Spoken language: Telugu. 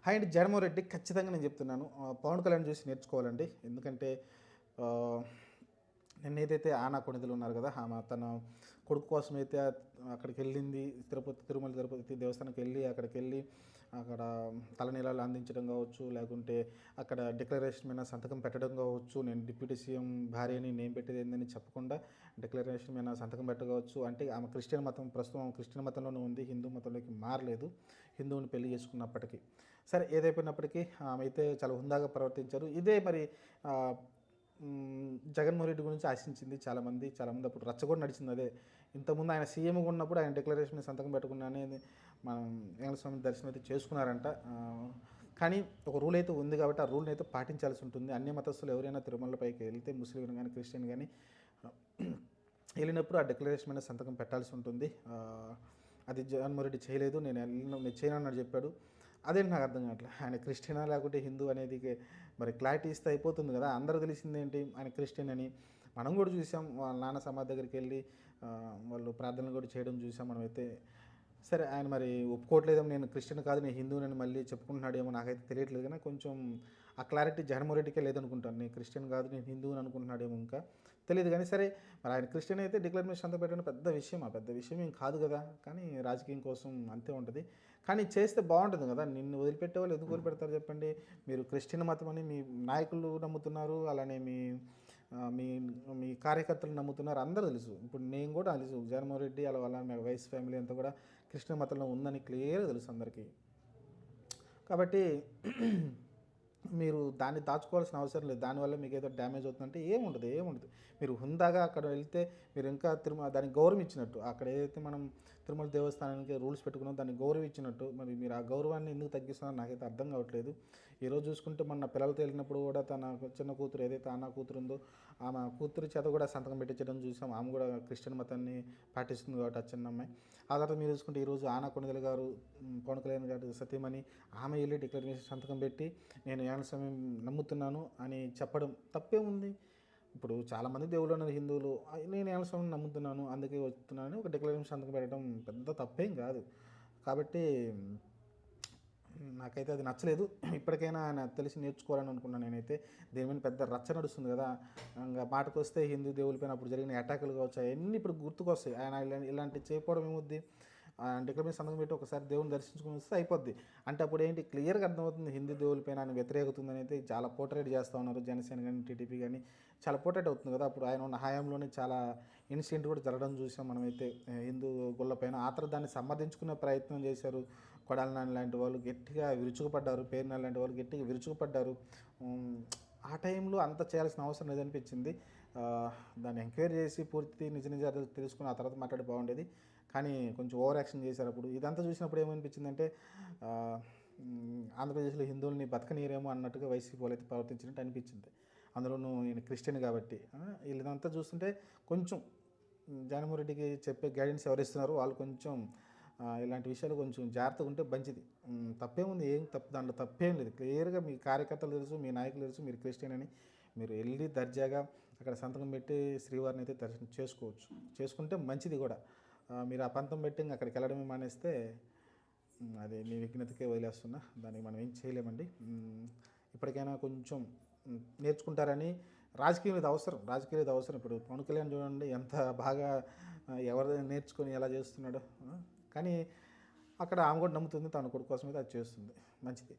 హాయ్ అండి. జగన్మోహన్ రెడ్డి ఖచ్చితంగా నేను చెప్తున్నాను. పవన్ కళ్యాణ్ చూసి నేర్చుకోవాలండి. ఎందుకంటే ఆహ్, నిన్నేదైతే ఆనా కొణిదెలు ఉన్నారు కదా! ఆమె తన కొడుకు కోసమైతే అక్కడికెళ్ళింది. తిరుమల తిరుపతి దేవస్థానంకెళ్ళి అక్కడికెళ్ళి అక్కడ తలనీలాలు అందించడం కావచ్చు, లేకుంటే అక్కడ డిక్లరేషన్ మీద సంతకం పెట్టడం కావచ్చు, నేను డిప్యూటీ సీఎం భార్యని నేను పెట్టేదేందని చెప్పకుండా డిక్లరేషన్ మీద సంతకం పెట్టవచ్చు. అంటే ఆమె క్రిస్టియన్ మతం, ప్రస్తుతం ఆమె క్రిస్టియన్ మతంలోనే ఉంది. హిందూ మతంలోకి మారలేదు. హిందువుని పెళ్లి చేసుకున్నప్పటికీ. సరే ఏదైపోయినప్పటికీ ఆమె అయితే చాలా హుందాగా ప్రవర్తించారు. ఇదే మరి ఆహ్, జగన్మోహన్ రెడ్డి గురించి ఆశించింది చాలామంది అప్పుడు రచ్చ కూడా నడిచింది అదే. ఇంతకుముందు ఆయన సీఎంగా ఉన్నప్పుడు ఆయన డిక్లరేషన్ మీద సంతకం పెట్టకుండా అనేది మనం వెంకటేశ్వర స్వామి దర్శనం అయితే చేసుకున్నారంట. కానీ ఒక రూల్ అయితే ఉంది కాబట్టి ఆ రూల్ని అయితే పాటించాల్సి ఉంటుంది. అన్ని మతస్థులు ఎవరైనా తిరుమలపైకి వెళ్తే ముస్లిం కానీ క్రిస్టియన్ కానీ వెళ్ళినప్పుడు ఆ డిక్లరేషన్ మీద సంతకం పెట్టాల్సి ఉంటుంది. అది జగన్మోహన్ రెడ్డి చేయలేదు. నేను చేయను అన్నట్టు చెప్పాడు. అదేంటి నాకు అర్థం కావట్లేదు. ఆయన క్రిస్టియనా లేకుంటే హిందూ అనేది మరి క్లారిటీ ఇస్తే అయిపోతుంది కదా! అందరూ తెలిసిందేంటి ఆయన క్రిస్టియన్ అని. మనం కూడా చూసాం. వాళ్ళ నాన్న సమాధి దగ్గరికి వెళ్ళి వాళ్ళు ప్రార్థనలు కూడా చేయడం చూసాం మనమైతే. సరే ఆయన మరి ఒప్పుకోవట్లేదేమో, నేను క్రిస్టియన్ కాదు నేను హిందువునని మళ్ళీ చెప్పుకుంటున్నాడేమో నాకైతే తెలియట్లేదు. కానీ కొంచెం ఆ క్లారిటీ జగన్మోహన్ రెడ్డికే లేదనుకుంటాను. నేను క్రిస్టియన్ కాదు నేను హిందువుని అనుకుంటున్నాడేమో ఇంకా తెలియదు. కానీ సరే మరి ఆయన క్రిస్టియన్ అయితే డిక్లరేషన్ సంతకం పెట్టడం పెద్ద విషయం, ఆ పెద్ద విషయం ఏం కాదు కదా! కానీ రాజకీయం కోసం అంతే ఉంటుంది. కానీ చేస్తే బాగుంటుంది కదా! నిన్ను వదిలిపెట్టే వాళ్ళు ఎందుకు వదిలిపెడతారు చెప్పండి. మీరు క్రిస్టియన్ మతం అని మీ నాయకులు నమ్ముతున్నారు, అలానే మీ మీ కార్యకర్తలు నమ్ముతున్నారు, అందరూ తెలుసు. ఇప్పుడు నేను కూడా తెలుసు జగన్మోహన్ రెడ్డి అలా వాళ్ళ వైఎస్ ఫ్యామిలీ అంతా కూడా క్రిస్టియన్ మతంలో ఉందని క్లియర్గా తెలుసు అందరికీ. కాబట్టి మీరు దాన్ని దాచుకోవాల్సిన అవసరం లేదు. దానివల్ల మీకు ఏదో డ్యామేజ్ అవుతుందంటే ఏముండదు. మీరు హుందాగా అక్కడ వెళ్తే మీరు ఇంకా దానికి గౌరవం ఇచ్చినట్టు. అక్కడ ఏదైతే మనం తిరుమల దేవస్థానానికి రూల్స్ పెట్టుకున్నాం దాన్ని గౌరవం ఇచ్చినట్టు. మరి మీరు ఆ గౌరవాన్ని ఎందుకు తగ్గిస్తున్నారో నాకైతే అర్థం కావట్లేదు. ఈరోజు చూసుకుంటే మొన్న పిల్లలతో వెళ్ళినప్పుడు కూడా తన చిన్న కూతురు ఏదైతే అన్న కూతురు ఉందో ఆమె కూతురు చేత కూడా సంతకం పెట్టించడం చూసాం. ఆమె కూడా క్రిస్టియన్ మతాన్ని పాటిస్తుంది కాబట్టి ఆ చిన్న అమ్మాయి. ఆ తర్వాత మీరు చూసుకుంటే ఈరోజు ఆనా కొణిదెల గారు, పవన్ కళ్యాణ్ గారు సతీమణి ఆమె వెళ్ళి డిక్లరేషన్ సంతకం పెట్టి నేను ఏకస్వామ్యం నమ్ముతున్నాను అని చెప్పడం తప్పేముంది. ఇప్పుడు చాలామంది దేవుళ్ళు ఉన్నారు హిందువులు. నేను ఏకస్వామ్యం నమ్ముతున్నాను అందుకే వస్తున్నానని ఒక డిక్లరేషన్ సంతకం పెట్టడం పెద్ద తప్పేం కాదు. కాబట్టి నాకైతే అది నచ్చలేదు. ఇప్పటికైనా ఆయన తెలిసి నేర్చుకోవాలని అనుకున్నాను నేనైతే. దీని మీద పెద్ద రచ్చ నడుస్తుంది కదా! ఇంకా మాటకొస్తే హిందూ దేవులపైన అప్పుడు జరిగిన అటాకులు కావచ్చు అవన్నీ ఇప్పుడు గుర్తుకొస్తాయి. ఆయన ఇలాంటివి చేయకపోవడం ఏముద్ది. డిక్లరేషన్ సంతకం పెట్టి ఒకసారి దేవుని దర్శించుకొని వస్తే అయిపోద్ది. అంటే అప్పుడు ఏంటి క్లియర్గా అర్థమవుతుంది హిందూ దేవులపైన ఆయన వ్యతిరేకత ఉందని అయితే చాలా పోర్ట్రేట్ చేస్తూ ఉన్నారు. జనసేన కానీ టీడీపీ కానీ చాలా పోర్ట్రేట్ అవుతుంది కదా! అప్పుడు ఆయన ఉన్న హయాంలోనే చాలా ఇన్సిడెంట్ కూడా జరగడం చూసాం మనమైతే హిందూ గుళ్ళపైన. ఆ తర్వాత దాన్ని సమర్థించుకునే ప్రయత్నం చేశారు. కొడాలి నాని లాంటి వాళ్ళు గట్టిగా విరుచుకుపడ్డారు. పేరు నాని లాంటి వాళ్ళు గట్టిగా విరుచుకుపడ్డారు. ఆ టైంలో అంత చేయాల్సిన అవసరం లేదనిపించింది. దాన్ని ఎంక్వైరీ చేసి పూర్తి నిజాలు తెలుసుకుని ఆ తర్వాత మాట్లాడి బాగుండేది. కానీ కొంచెం ఓవర్ యాక్షన్ చేశారు అప్పుడు. ఇదంతా చూసినప్పుడు ఏమనిపించిందంటే ఆంధ్రప్రదేశ్లో హిందువుల్ని బతకనీరేమో అన్నట్టుగా వైసీపీ వాళ్ళు అయితే ప్రవర్తించినట్టు అనిపించింది. అందులోనూ ఈయన క్రిస్టియన్ కాబట్టి. వీళ్ళదంతా చూస్తుంటే కొంచెం జగన్మోహన్ రెడ్డికి చెప్పే గైడెన్స్ ఎవరిస్తున్నారో వాళ్ళు కొంచెం ఇలాంటి విషయాలు కొంచెం జాగ్రత్తగా ఉంటే మంచిది. తప్పేముంది, ఏం తప్పు దాంట్లో తప్పేం లేదు. క్లియర్గా మీ కార్యకర్తలు తెలుసు, మీ నాయకులు తెలుసు మీరు క్రిస్టియన్ అని. మీరు వెళ్ళి దర్జాగా అక్కడ సంతకం పెట్టి శ్రీవారిని అయితే దర్శనం చేసుకోవచ్చు. చేసుకుంటే మంచిది కూడా. మీరు ఆ పంతం పెట్టి అక్కడికి వెళ్ళడమే మానేస్తే అది మీ విఘ్నతకే వదిలేస్తున్నా. దానికి మనం ఏం చేయలేమండి. ఇప్పటికైనా కొంచెం నేర్చుకుంటారని. రాజకీయం ఇది అవసరం, ఇప్పుడు పవన్ కళ్యాణ్ చూడండి ఎంత బాగా ఎవరు నేర్చుకొని ఎలా చేస్తున్నాడో. కానీ అక్కడ ఆమె కూడా నమ్ముతుంది తన కొడుకు కోసం అయితే అది చేస్తుంది. మంచిది.